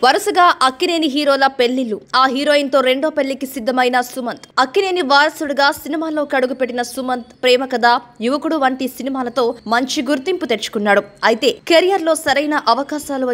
వరుసగా అక్కినేని హీరోల పెళ్లిళ్లు. ఆ హీరోయిన్ తో రెండో పెళ్లికి సిద్ధమైన సుమంత్. అక్కినేని వారసుడుగా సినిమాల్లో కడుగుపెట్టిన సుమంత్ ప్రేమ కథ, యువకుడు వంటి సినిమాలతో మంచి గుర్తింపు తెచ్చుకున్నాడు. అయితే కెరియర్ లో సరైన అవకాశాలు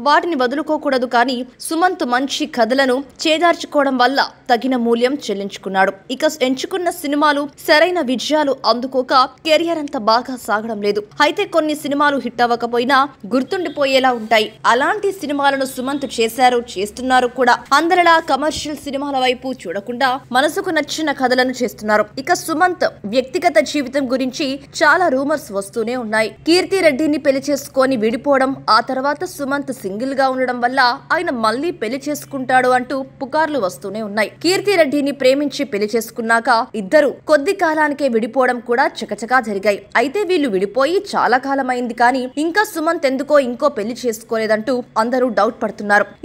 వాటిని వదులుకోకూడదు, కానీ సుమంత్ మంచి కథలను చేదార్చుకోవడం వల్ల తగిన మూల్యం చెల్లించుకున్నాడు. ఇక ఎంచుకున్న సినిమాలు సరైన విజయాలు అందుకోక కెరియర్ అంత బాగా సాగడం లేదు. అయితే కొన్ని సినిమాలు హిట్ అవ్వకపోయినా గుర్తుండిపోయేలా ఉంటాయి. అలాంటి సినిమాలను సుమంత్ చేస్తున్నారు కూడా. అందరిలా కమర్షియల్ సినిమాల వైపు చూడకుండా మనసుకు నచ్చిన కథలను చేస్తున్నారు. ఇక సుమంత్ వ్యక్తిగత జీవితం గురించి చాలా రూమర్స్ వస్తూనే ఉన్నాయి. కీర్తి రెడ్డిని పెళ్లి చేసుకొని విడిపోవడం, ఆ తర్వాత సుమంత్ సింగిల్ గా ఉండడం వల్ల ఆయన మళ్లీ పెళ్లి చేసుకుంటాడు అంటూ పుకార్లు వస్తూనే ఉన్నాయి. కీర్తి రెడ్డిని ప్రేమించి పెళ్లి చేసుకున్నాక ఇద్దరు కొద్ది కాలానికే విడిపోవడం కూడా చకచకా జరిగాయి. అయితే వీళ్ళు విడిపోయి చాలా కాలమైంది, కానీ ఇంకా సుమంత్ ఎందుకో ఇంకో పెళ్లి చేసుకోలేదంటూ అందరూ డౌట్ పడుతున్నారు.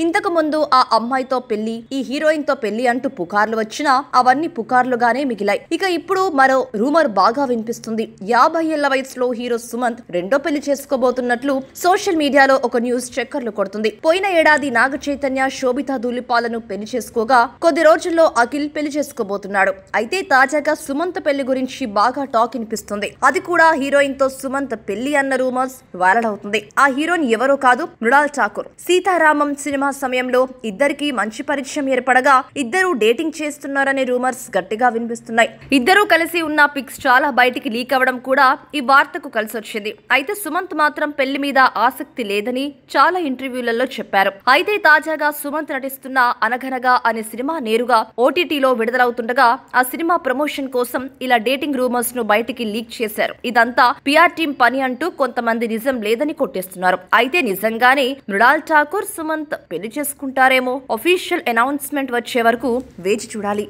ఇంతకు ముందు ఆ అమ్మాయితో పెళ్లి, ఈ హీరోయిన్ తో పెళ్లి అంటూ పుకార్లు వచ్చినా అవన్నీ పుకార్లుగానే మిగిలాయి. ఇక ఇప్పుడు మరో రూమర్ బాగా వినిపిస్తుంది. 50 ఏళ్ల వయసులో హీరో సుమంత్ రెండో పెళ్లి చేసుకోబోతున్నట్లు సోషల్ మీడియాలో ఒక న్యూస్ చక్కర్లు కొడుతుంది. పోయిన ఏడాది నాగ చైతన్య, శోభితా ధూళిపాలను పెళ్లి చేసుకోగా కొద్ది రోజుల్లో అఖిల్ పెళ్లి చేసుకోబోతున్నాడు. అయితే తాజాగా సుమంత్ పెళ్లి గురించి బాగా టాక్ వినిపిస్తుంది. అది కూడా హీరోయిన్ తో సుమంత్ పెళ్లి అన్న రూమర్స్ వైరల్ అవుతుంది. ఆ హీరోయిన్ ఎవరో కాదు, మృణాల్ ఠాకూర్. సీతారామం సినిమా సమయంలో ఇద్దరికి మంచి పరిచయం ఏర్పడగా ఇద్దరు డేటింగ్ చేస్తున్నారనే రూమర్స్ గట్టిగా వినిపిస్తున్నాయి. ఇద్దరూ కలిసి ఉన్న పిక్స్ చాలా బయటికి లీక్ అవ్వడం కూడా ఈ వార్తకు కలిసొచ్చింది. అయితే సుమంత్ మాత్రం పెళ్లి మీద ఆసక్తి లేదని చాలా ఇంటర్వ్యూలలో చెప్పారు. అయితే తాజాగా సుమంత్ నటిస్తున్న అనగనగా అనే సినిమా నేరుగా ఓటీటీలో విడుదలవుతుండగా ఆ సినిమా ప్రమోషన్ కోసం ఇలా డేటింగ్ రూమర్స్ ను బయటికి లీక్ చేశారు. ఇదంతా పిఆర్ టీం పని అంటూ కొంతమంది నిజం లేదని కొట్టేస్తున్నారు. అయితే నిజంగానే మృణాల్ ఠాకూర్ సుమంత్ పెళ్లి చేసుకుంటారేమో. అఫీషియల్ అనౌన్స్మెంట్ వచ్చే వరకు వేచి చూడాలి.